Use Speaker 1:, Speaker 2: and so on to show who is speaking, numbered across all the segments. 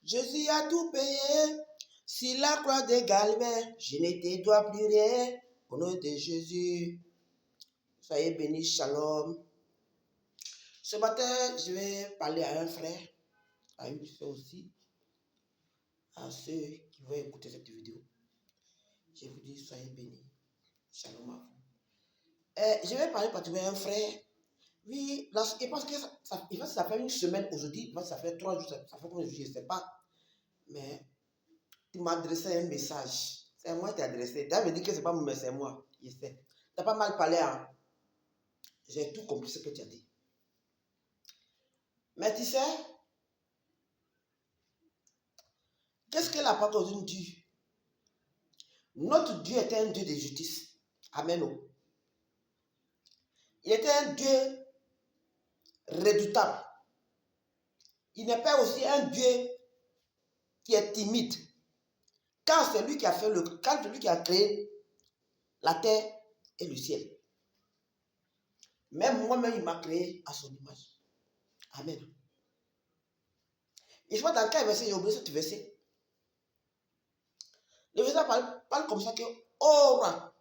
Speaker 1: Jésus a tout payé. Si la croix de Galvin, je ne te dois plus rien. Au nom de Jésus, soyez bénis, shalom. Ce matin, je vais parler à un frère, à une soeur aussi, à ceux qui vont écouter cette vidéo. Je vous dis, soyez bénis, shalom à vous. Je vais parler particulièrement à un frère. Oui, je pense que ça fait une semaine aujourd'hui, ça fait 3 jours, ça fait combien de jours, je ne sais pas. Mais tu m'as adressé un message. C'est moi qui t'ai adressé. Tu as me dit que ce n'est pas moi, mais c'est moi. Je sais. Tu n'as pas mal parlé, hein? J'ai tout compris ce que tu as dit. Mais tu sais, qu'est-ce que la parole de Dieu dit? Notre Dieu était un Dieu de justice. Amen. Il était un Dieu redoutable. Il n'est pas aussi un Dieu qui est timide. Quand c'est lui qui a fait quand c'est lui qui a créé la terre et le ciel. Même moi-même, il m'a créé à son image. Amen. Et je vois dans quel verset, j'ai oublié ce verset. Le verset parle comme ça que, oh roi,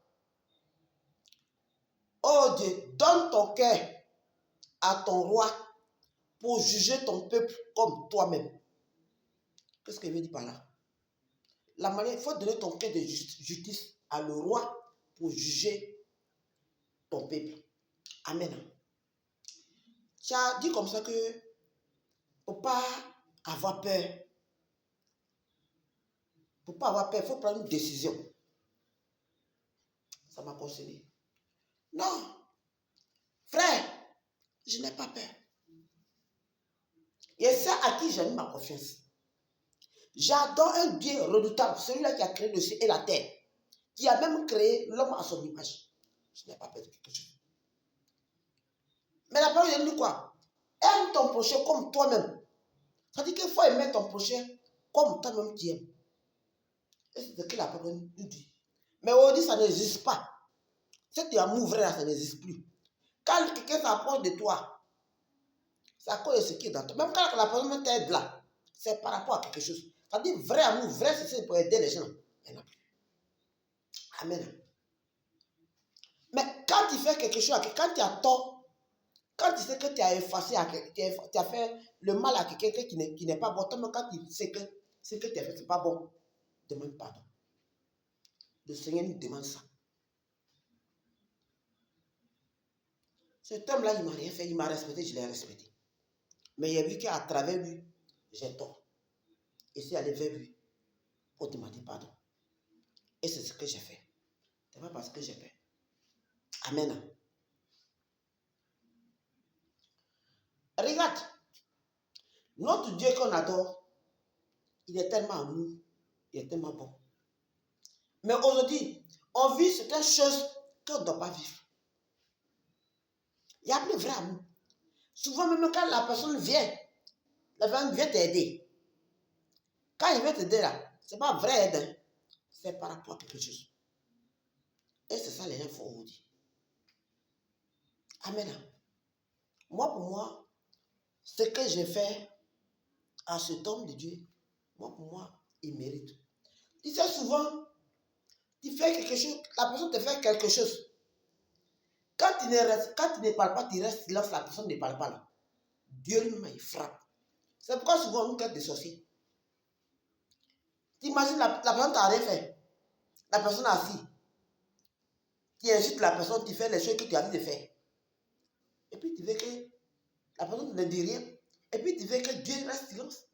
Speaker 1: oh Dieu, donne ton cœur à ton roi pour juger ton peuple comme toi-même. Qu'est-ce qu'il veut dire par là? La manière, il faut donner ton cœur de justice à le roi pour juger ton peuple. Amen. Tu as dit comme ça que, il ne faut pas avoir peur. Il ne faut pas avoir peur, il faut prendre une décision. Ça m'a consolé. Non, frère, je n'ai pas peur. Et c'est à qui j'ai mis ma confiance. J'adore un Dieu redoutable, celui-là qui a créé le ciel et la terre, qui a même créé l'homme à son image. Je n'ai pas peur de quelque chose. Mais la parole dit quoi? Aime ton prochain comme toi-même. Ça dit qu'il faut aimer ton prochain comme toi-même tu aimes. Et c'est ce que la parole nous dit. Mais aujourd'hui, ça n'existe pas. Cet amour vrai là, ça n'existe plus. Quand quelqu'un s'approche de toi, c'est à cause de ce qui est dans toi. Même quand la personne t'aide là, c'est par rapport à quelque chose. Ça dit vrai amour, vrai, c'est pour aider les gens. Il n'y en a plus. Amen. Mais quand tu fais quelque chose, quand tu as tort, quand tu sais que tu as effacé, tu as fait le mal à quelqu'un qui n'est pas bon, toi-même quand tu sais que ce que tu as fait, ce n'est pas bon, demande pardon. Le Seigneur nous demande ça. Cet homme-là, il ne m'a rien fait, il m'a respecté, je l'ai respecté. Mais il a vu qu'à travers lui, j'ai tort. Et c'est allé vers lui pour demander pardon. Et c'est ce que j'ai fait. Ce n'est pas parce que j'ai fait. Amen. Regarde, notre Dieu qu'on adore, il est tellement amour, il est tellement bon. Mais aujourd'hui, on vit certaines choses qu'on ne doit pas vivre. Il n'y a plus de vrai amour. Souvent, même quand la personne vient, la personne vient t'aider. Quand il vient t'aider là, ce n'est pas vrai aide, hein. C'est par rapport à quelque chose. Et c'est ça les gens font aujourd'hui. Amen. Moi, pour moi, ce que j'ai fait à cet homme de Dieu, moi, pour moi, il mérite. Tu sais, souvent, tu fais quelque chose, la personne te fait quelque chose. Quand tu ne parles pas, tu restes silence, la personne ne parle pas là. Dieu lui-même, il frappe. C'est pourquoi souvent, nous, traite des sorciers. Tu imagines, la personne t'a rien fait. La personne est assise. Tu insultes la personne, tu fais les choses que tu as dit de faire. Et puis, tu veux que la personne ne dit rien. Et puis, tu veux que Dieu reste silence.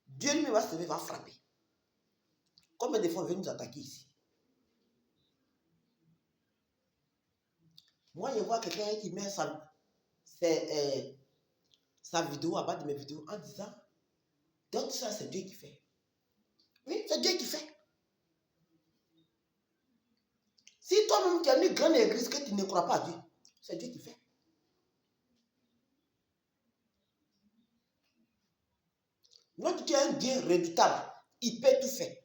Speaker 1: Dieu lui-même va se lever, va frapper. Combien de fois il veut nous attaquer ici? Moi, je vois quelqu'un qui met sa vidéo à bas de mes vidéos en disant, donc ça, c'est Dieu qui fait. Oui, c'est Dieu qui fait. Si toi-même tu as une grande église que tu ne crois pas à Dieu, c'est Dieu qui fait. Notre Dieu est un Dieu redoutable. Il peut tout faire.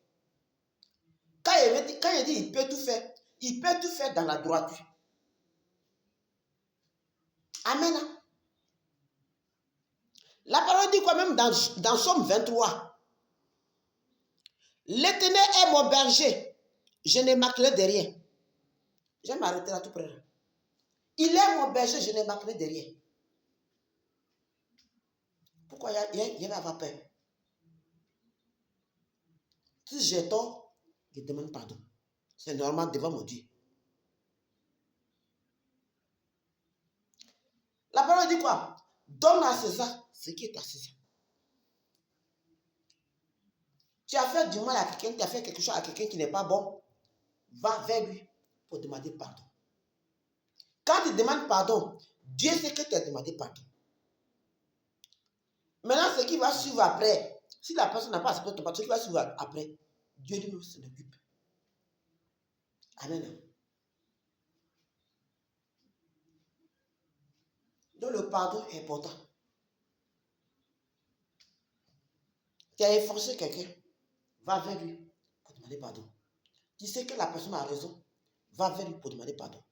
Speaker 1: Quand il dit il peut tout faire dans la droiture. Amen. La parole dit quoi même dans Somme 23. L'Éternel est mon berger, je ne manquerai de rien. Je vais m'arrêter là tout près. Il est mon berger, je ne manquerai de rien. Pourquoi il va avoir peur? Si j'ai tort, je demande pardon. C'est normal devant mon Dieu. La parole dit quoi? Donne à César ce qui est à César. Tu as fait du mal à quelqu'un, tu as fait quelque chose à quelqu'un qui n'est pas bon, va vers lui pour demander pardon. Quand tu demandes pardon, Dieu sait que tu as demandé pardon. Maintenant, ce qui va suivre après, si la personne n'a pas accepté ton pardon, ce qui va suivre après, Dieu lui-même s'en occupe. Amen. Donc le pardon est important. Tu as enfoncé quelqu'un, va vers lui pour demander pardon. Tu sais que la personne a raison, va vers lui pour demander pardon.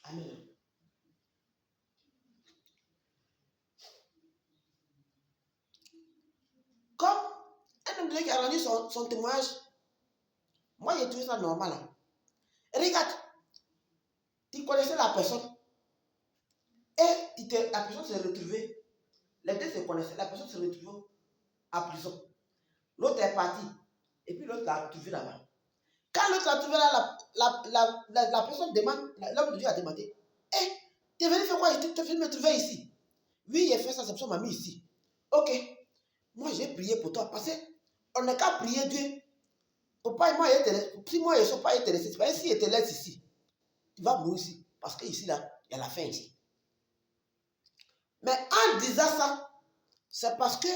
Speaker 1: Amen. Comme un homme qui a rendu son témoignage, moi j'ai trouvé ça normal. Hein. Regarde, tu connaissais la personne et la personne s'est retrouvée, les deux se connaissaient, la personne s'est retrouvée à prison. L'autre est parti et puis l'autre l'a retrouvé là-bas. Quand l'autre l'a trouvé là, la personne demande, l'homme de Dieu a demandé, hé, tu es venu faire quoi? Tu es venu me trouver ici? Oui, il a fait ça, c'est pour ça qu'on m'a mis ici. Ok, moi j'ai prié pour toi parce qu'on n'a qu'à prier Dieu. Papa et moi, si moi je ne suis pas intéressé, c'est pas si il te laisse ici, tu vas mourir ici. Parce que ici, là, il y a la faim ici. Mais en disant ça, c'est parce que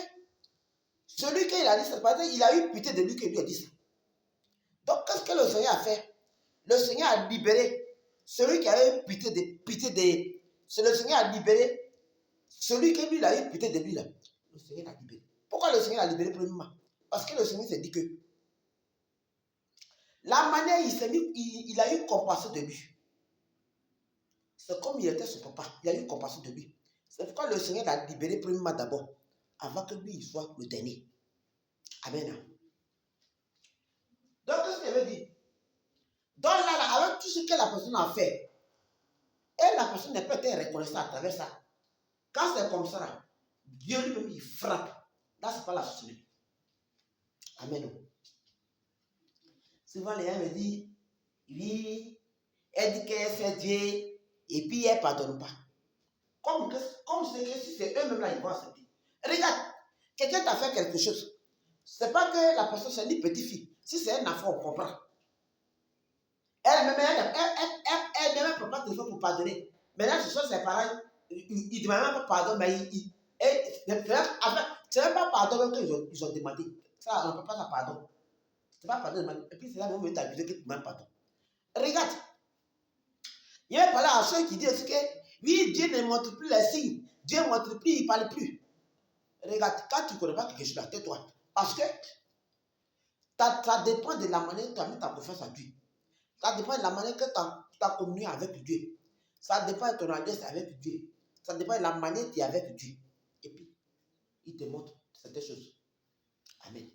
Speaker 1: celui qui a dit ça, parce qu'il a eu pitié de lui qui lui a dit ça. Donc, qu'est-ce que le Seigneur a fait? Le Seigneur a libéré celui qui a eu pitié de. C'est le Seigneur a libéré celui qui lui a eu pitié de lui là. Le Seigneur l'a libéré. Pourquoi le Seigneur l'a libéré premièrement? Parce que le Seigneur s'est dit que la manière il a eu compassion de lui. C'est comme il était son papa. Il a eu compassion de lui. C'est pourquoi le Seigneur l'a libéré premièrement d'abord, avant que lui il soit le dernier. Amen. Donc, qu'est-ce qu'il veut dire? Donc là, avec tout ce que la personne a fait, et la personne n'est pas été reconnaissante à travers ça. Quand c'est comme ça, là, Dieu lui-même il frappe. Là, c'est pas la société. Amen. Souvent, les gens me disent, oui, elle dit qu'elle fait Dieu, et puis elle ne pardonne pas. Comme si c'est eux-mêmes là, ils vont accepter. Regarde, quelqu'un t'a fait quelque chose. C'est pas que la personne, c'est une petite fille. Si c'est un enfant, on comprend. Elle-même ne peut pas te faire pour pardonner. Maintenant, ce sont ses parents, ils ne demandent même pas pardon, mais c'est même pas pardon même qu'ils ont demandé. Ça, on ne peut pas faire pardon. C'est pas pardon. Et puis c'est là où on t'abuser que tu demandes pardon. Regarde. Il y a parlé à ceux qui disent que oui, Dieu ne montre plus les signes. Dieu ne montre plus, il ne parle plus. Regarde, quand tu ne connais pas quelque chose, tais-toi. Parce que ça dépend de la manière que tu as mis ta confiance à Dieu. Ça dépend de la manière que tu as communié avec Dieu. Ça dépend de ton alliance avec Dieu. Ça dépend de la manière que tu es avec Dieu. Et puis, il te montre certaines choses. Amen.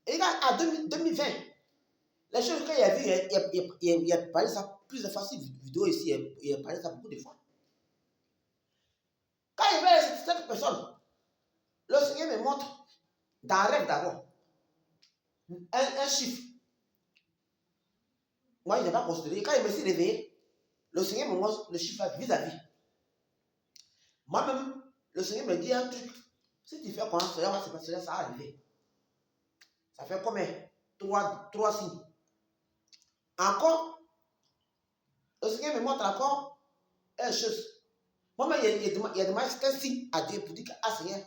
Speaker 1: Et regarde, en 2020, les choses qu'il y a vu, il a parlé ça plusieurs fois sur vidéo ici, il a parlé ça beaucoup de fois. Quand il veut cette personne, le Seigneur me montre dans un rêve d'abord un chiffre. Moi, je n'ai pas considéré. Quand il me s'est réveillé, le Seigneur me montre le chiffre vis-à-vis. Moi-même, le Seigneur me dit un truc. Si tu fais comme cela, ça va arriver. Ça fait combien? 3 signes. Encore, le Seigneur me montre encore une chose. Moi-même, il a demandé qu'un signe à Dieu pour dire que, ah Seigneur,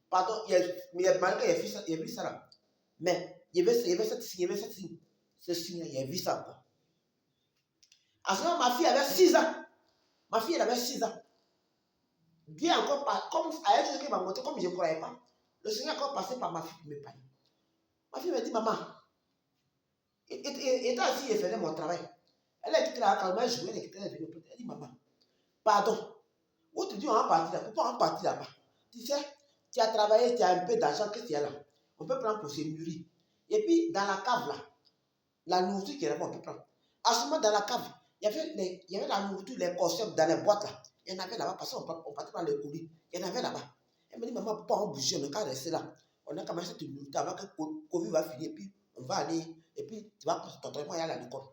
Speaker 1: pardon, il a demandé qu'il a vu ça là. Mais il y avait cette signe. Ce signe-là, il a vu ça encore. À ce moment, ma fille avait 6 ans. Ma fille, elle avait 6 ans. Dieu encore pas, comme à elle, qui m'a montré, comme je ne croyais pas. Le Seigneur a encore passé par ma fille pour me parler. Ma fille me dit, maman, étant assis, elle faisait mon travail. Elle a quitté la calme, elle jouait, elle est venue. Elle dit, maman, Pardon. Où tu dis on va partir là. Pourquoi on va partir là-bas? Tu sais, tu as travaillé, tu as un peu d'argent, qu'est-ce qu'il y a là? On peut prendre pour se mûrir. Et puis, dans la cave là, la nourriture qui est là-bas, on peut prendre. À ce moment, dans la cave, il y avait la nourriture, les conserves dans les boîtes là. Il y en avait là-bas parce qu'on partait dans les colis. Il y en avait là-bas. Elle me dit, maman, pourquoi on bouge? On n'a qu'à rester là. On a commencé cette nourriture avant que le Covid va finir. Et puis, on va aller. Et puis, tu vas prendre ton temps et aller à l'école.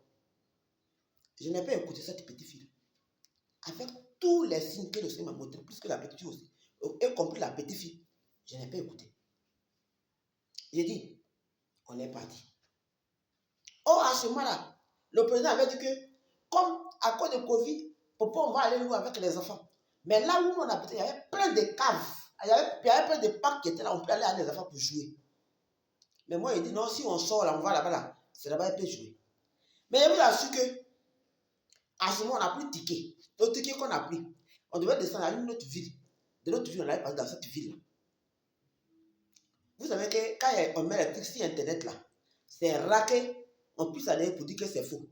Speaker 1: Je n'ai pas écouté cette petite fille. Avec tous les signes que le Seigneur m'a montré, plus que la petite fille aussi, y compris la petite fille, je n'ai pas écouté. J'ai dit, on est parti. Oh, à ce moment-là, le président avait dit que, comme à cause de Covid, pourquoi on va aller louer avec les enfants? Mais là où on habitait, il y avait plein de caves. Il y avait plein de parcs qui étaient là, on peut aller avec les enfants pour jouer. Mais moi, il dit, non, si on sort là, on va là-bas, là, c'est là-bas, il peut jouer. Mais il vous assure que, à ce moment, on n'a plus de ticket. Le ticket qu'on a pris, on devait descendre à une autre ville. De l'autre ville, on allait passer dans cette ville-là. Vous savez que quand on met l'électrique sur Internet là, c'est rare qu'on puisse aller pour dire que c'est faux.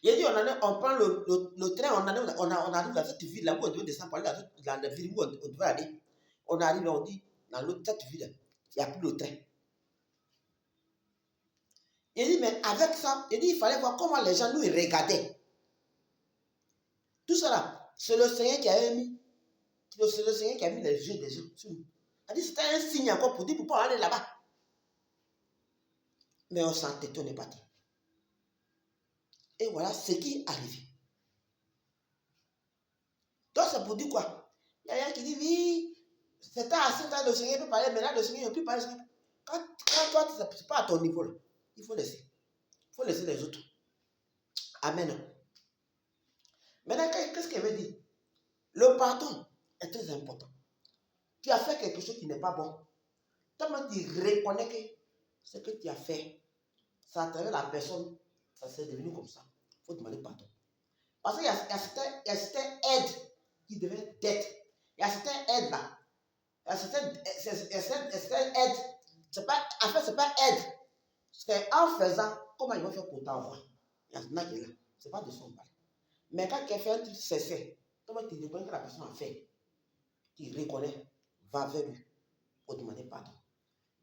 Speaker 1: Il a dit, on prend le train, on arrive dans cette ville là où on devait descendre pour aller dans la ville où on devait aller. On arrive et on dit, dans cette ville, il n'y a plus de train. Il dit, mais avec ça, il dit, il fallait voir comment les gens nous regardaient. Tout ça là, c'est le Seigneur qui avait mis. C'est le Seigneur qui a mis les yeux des gens sur nous. Il a dit, c'était un signe encore pour dire, pourquoi aller là-bas. Mais on s'entête, on est parti. Et voilà ce qui est arrivé. Donc c'est pour dire quoi? Il y a rien qui dit, oui, c'était assez tard, le Seigneur peut parler, maintenant le Seigneur ne peut pas parler. Quand toi, ce n'est pas à ton niveau, là, il faut laisser. Il faut laisser les autres. Amen. Maintenant, qu'est-ce qu'elle veut dire? Le pardon est très important. Tu as fait quelque chose qui n'est pas bon. Toi, tu reconnais que ce que tu as fait, ça à travers la personne, ça s'est devenu comme ça. Il faut demander pardon. Parce qu'il y a certaines aides qui devaient être. Il y a certaines aides là. Il y a certaines aides. En fait, ce n'est pas aide. C'est en faisant comment ils vont faire pour t'envoyer. Il y en a qui est là. Ce n'est pas de son parle. Mais quand quelqu'un fait un truc, c'est fait. Toi, tu reconnais que la personne a fait. Tu reconnais. Va vers lui pour demander pardon.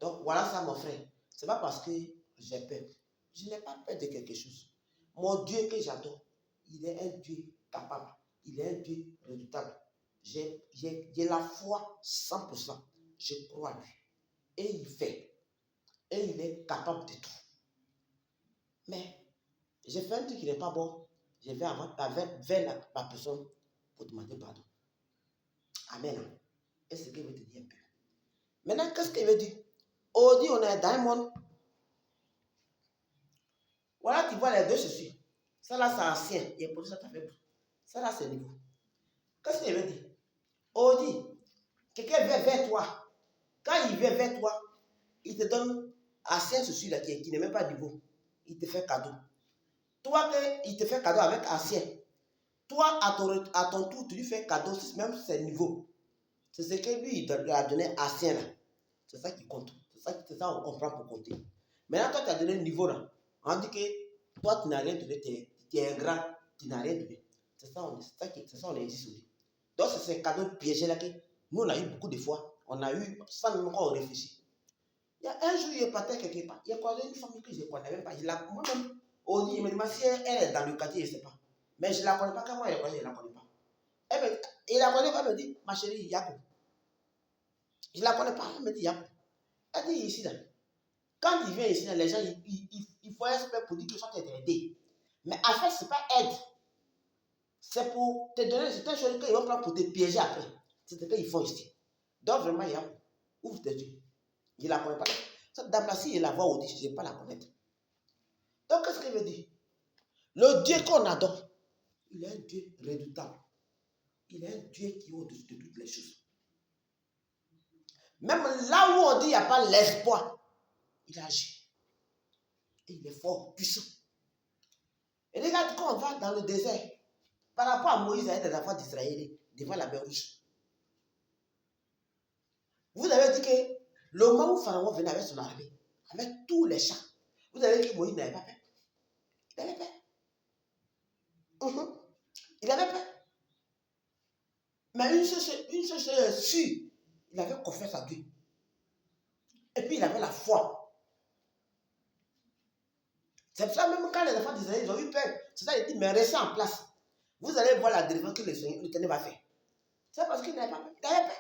Speaker 1: Donc voilà ça, mon frère. Ce n'est pas parce que j'ai peur. Je n'ai pas peur de quelque chose. Mon Dieu que j'adore, il est un Dieu capable. Il est un Dieu redoutable. J'ai la foi 100%. Je crois en lui. Et il fait. Et il est capable de tout. Mais j'ai fait un truc qui n'est pas bon. Je vais vers la personne pour demander pardon. Amen. Et c'est ce qu'il veut te dire un peu. Maintenant, qu'est-ce qu'il veut dire? Aujourd'hui, on est dans un monde. Voilà, tu vois les deux ceci. Ça là, c'est ancien. Et pour ça, tu as fait. Ça là, c'est nouveau. Qu'est-ce qu'il veut dire? Aujourd'hui, quelqu'un vient vers toi. Quand il vient vers toi, il te donne ancien ceci là qui n'est même pas nouveau. Il te fait cadeau. Toi, il te fait cadeau avec ancien. Toi, à ton tour, tu lui fais cadeau, même si c'est nouveau. C'est ce que lui, il a donné ancien là. C'est ça qui compte. C'est ça on prend pour compter. Maintenant, toi, tu as donné le niveau là. On dit que toi, tu n'as rien donné, tu es ingrat, tu n'as rien donné. C'est ça, on est dit. Donc, c'est ces cadeaux piégés là que nous, on a eu beaucoup de fois. On a eu, sans même qu'on réfléchit. Il y a un jour, il est parti quelque part. Il y a quoi, une famille que je ne connais même pas. Moi-même, on dit, il me dit, si elle est dans le quartier, je ne sais pas. Mais je ne la connais pas. Quand moi, je la connais pas. Il la connaît pas, elle me dit, ma chérie, Yakou. Je ne la connais pas, elle me dit, Yakou. Elle dit, ici, là. Quand il vient ici, là, les gens, il faut espérer pour dire qu'ils sont aidés. Mais en fait, ce n'est pas aide. C'est pour te donner certaines choses qu'ils vont prendre pour te piéger après. C'est ce qu'ils font ici. Donc, vraiment, Yakou, ouvre tes yeux. Je ne la connais pas. Cette dame-là, si je la vois au je ne vais pas la connaître. Donc, qu'est-ce qu'elle veut dire? Le Dieu qu'on adore, il est un Dieu redoutable. Il est un Dieu qui est au-dessus de toutes les choses. Même là où on dit qu'il n'y a pas l'espoir, il agit. Et il est fort, puissant. Et regarde quand on va dans le désert, par rapport à Moïse et les enfants d'Israël, devant la mer Rouge. Vous avez dit que le moment où Pharaon venait avec son armée, avec tous les chats, vous avez dit que Moïse n'avait pas peur. Il avait peur. Il avait peur. Mais une chose est sûre, il avait confiance à Dieu. Et puis il avait la foi. C'est pour ça même quand les enfants d'Israël, ils ont eu peur. C'est ça, il dit, mais restez en place. Vous allez voir la délivrance que l'Éternel va faire. C'est parce qu'il n'avait pas peur. Il avait peur.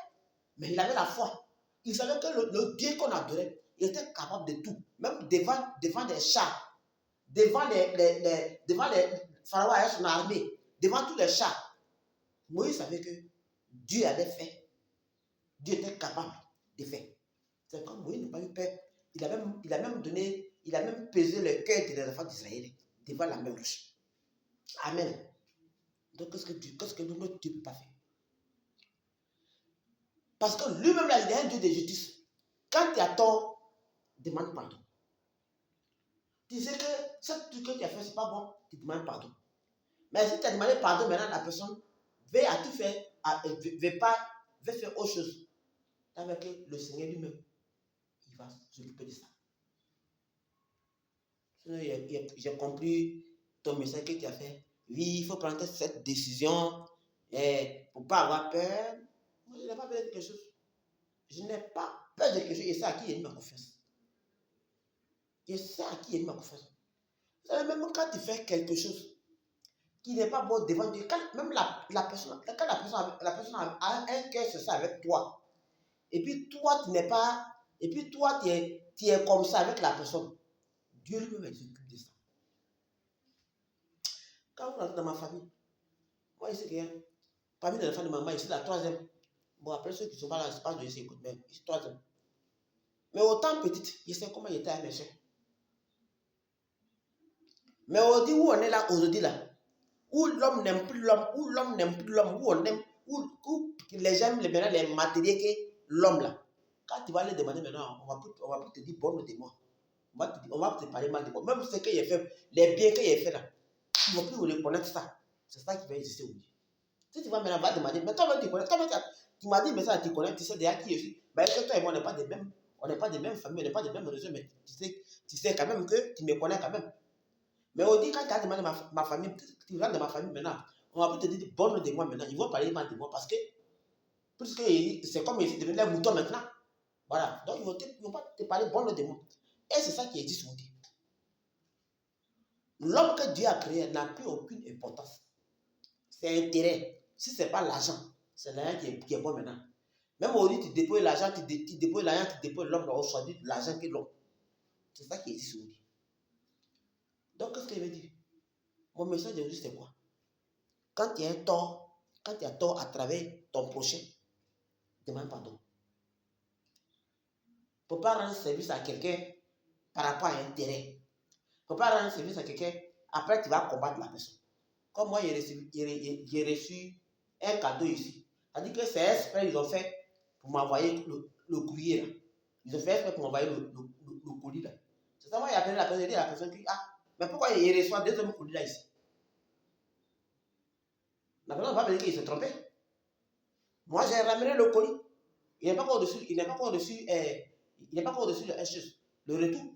Speaker 1: Mais il avait la foi. Il savait que le Dieu qu'on adorait, il était capable de tout. Même devant des chars, devant les pharaons et son armée, devant tous les chars. Moïse savait que Dieu avait fait. Dieu était capable de faire. C'est comme Moïse n'a pas eu peur. Il a même pesé le cœur des enfants d'Israël devant la même roche. Amen. Donc, qu'est-ce que notre Dieu ne peut pas faire? Parce que lui-même, là, il est un Dieu de justice. Quand tu as tort, demande pardon. Tu sais que ce truc que tu as fait, ce n'est pas bon, tu demandes pardon. Mais si tu as demandé pardon, maintenant la personne veut à tout faire, veut faire autre chose. Avec le Seigneur lui-même, il va s'occuper de ça. Sinon, j'ai compris ton message que tu as fait. Oui, il faut prendre cette décision pour ne pas avoir peur. Moi, je n'ai pas peur de quelque chose. Je n'ai pas peur de quelque chose. Et c'est à qui il a mis ma confiance. Et c'est à qui il a mis ma confiance. Vous savez, même quand tu fais quelque chose qui n'est pas bon devant Dieu, quand même la personne a un cœur, c'est ça avec toi. Et puis toi, tu n'es pas. Et puis toi, tu es comme ça avec la personne. Dieu lui-même s'occupe de ça. Quand vous rentrez dans ma famille, moi, je sais que parmi les enfants de maman, ici, la troisième. Bon, après ceux qui ne sont pas là, je ne sais pas de essayer, écoute, mais je suis troisième. Mais autant petite, je sais comment j'étais à mes chefs. Mais on dit où on est là aujourd'hui, là, où l'homme n'aime plus l'homme, où l'homme n'aime plus l'homme, où on aime, où les gens maintenant les matériels que l'homme là. Quand tu vas aller demander maintenant, on va plus te dire bon de moi. On va te parler mal de moi. Même ce que j'ai fait, les biens que j'ai fait là, tu ne vas plus reconnaître ça. C'est ça qui va exister aujourd'hui. Si tu vas maintenant demander, mais toi, tu connais, tu m'as dit, mais ça, tu connais, tu sais déjà qui je suis. Ben, que toi et moi, on n'est pas des mêmes familles, on n'est pas des mêmes réseaux, mais tu sais quand même que tu me connais quand même. Mais on dit, quand tu as demandé ma famille, tu rentres dans ma famille maintenant, on va plus te dire bonne de moi maintenant. Ils vont parler mal de moi parce que, puisque c'est comme ils deviennent les moutons maintenant. Voilà. Donc, ils vont pas te parler bonne de moi. Et c'est ça qui existe aujourd'hui. L'homme que Dieu a créé n'a plus aucune importance. C'est intérêt. Si ce n'est pas l'argent, c'est l'argent qui est bon maintenant. Même aujourd'hui, tu déposes l'argent, tu déposes l'homme, on choisit l'argent que l'homme. C'est ça qui existe aujourd'hui. Donc, qu'est-ce qu'il veut dire? Mon message aujourd'hui, c'est quoi? Quand tu as tort à travers ton prochain, demande pardon. Il ne faut pas rendre service à quelqu'un par rapport à un intérêt. Il ne faut pas rendre service à quelqu'un, après tu vas combattre la personne. Comme moi, j'ai reçu un cadeau ici. C'est-à-dire que c'est exprès, ils ont fait pour m'envoyer le courrier là. Ils ont fait exprès pour m'envoyer le colis là. C'est ça, moi, j'ai appelé la personne, j'ai dit à la personne qui, mais pourquoi il reçoit deux hommes colis là ici? La personne va me dire qu'il s'est trompé. Moi, j'ai ramené le colis. Il n'est pas encore dessus, le retour.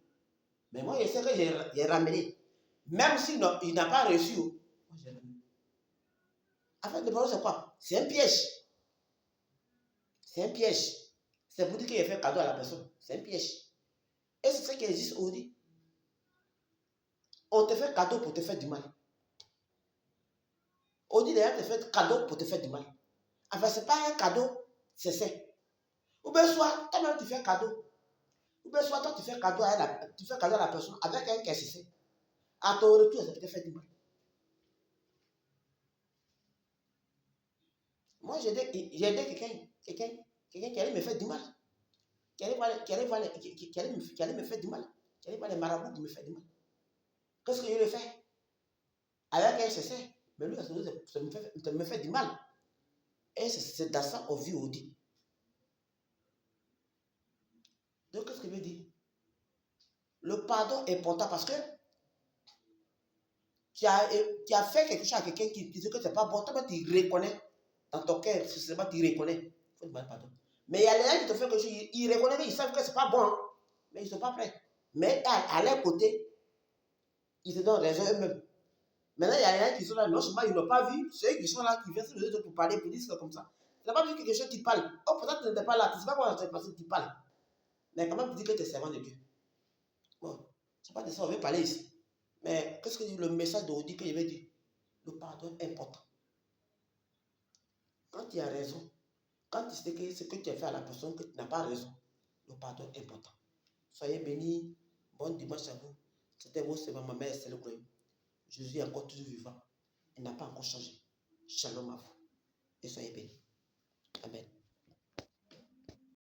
Speaker 1: Mais moi, je sais que j'ai ramené. Même s'il n'a pas reçu, moi, j'ai ramené. En fait, le problème, c'est quoi? C'est un piège. C'est un piège. C'est pour dire qu'il a fait cadeau à la personne. C'est un piège. Et c'est ce qui existe aujourd'hui. On te fait cadeau pour te faire du mal. Aujourd'hui, les gens te font cadeau pour te faire du mal. Enfin, ce n'est pas un cadeau, c'est ça. Ou bien soit, toi-même tu fais un cadeau. Ou bien soit, toi tu fais cadeau à la personne avec un qui est cessé. À ton retour, ça peut te faire du mal. Moi, j'ai dit quelqu'un qui allait me faire du mal. Qui allait me faire du mal. Qui allait voir les marabouts qui me fait du mal. Qu'est-ce que je lui fais? Avec un cessé. Mais lui, ça me fait du mal. Et c'est dans ça qu'on vit aujourd'hui. Donc, qu'est-ce que je veux dire? Le pardon est important parce que tu as fait quelque chose à quelqu'un qui dit que ce n'est pas bon. Toi, tu reconnais dans ton cœur, seulement tu reconnais. Il faut demander pardon. Mais il y a les gens qui te font quelque chose, ils reconnaissent, ils savent que ce n'est pas bon, hein, mais ils ne sont pas prêts. Mais à leur côté, ils se donnent raison eux-mêmes. Maintenant, il y a les gens qui sont là, non seulement ils n'ont pas vu, ceux qui sont là, qui viennent sur les autres pour parler, pour dire ça comme ça. Tu n'as pas vu quelque chose qui parle. Oh, peut-être que tu n'étais pas là. Tu ne sais pas comment ça s'est passé, tu parles. Mais quand même, tu dis que tu es servant de Dieu. Bon, c'est pas de ça, on veut parler ici. Mais qu'est-ce que dit le message d'aujourd'hui que je vais dire? Le pardon est important. Quand tu as raison, quand tu sais que ce que tu as fait à la personne, que tu n'as pas raison, le pardon est important. Soyez bénis. Bon dimanche à vous. C'était vous, c'est ma mère, c'est le gloire. Jésus est encore toujours vivant. Il n'a pas encore changé. Shalom à vous. Et soyez bénis. Amen.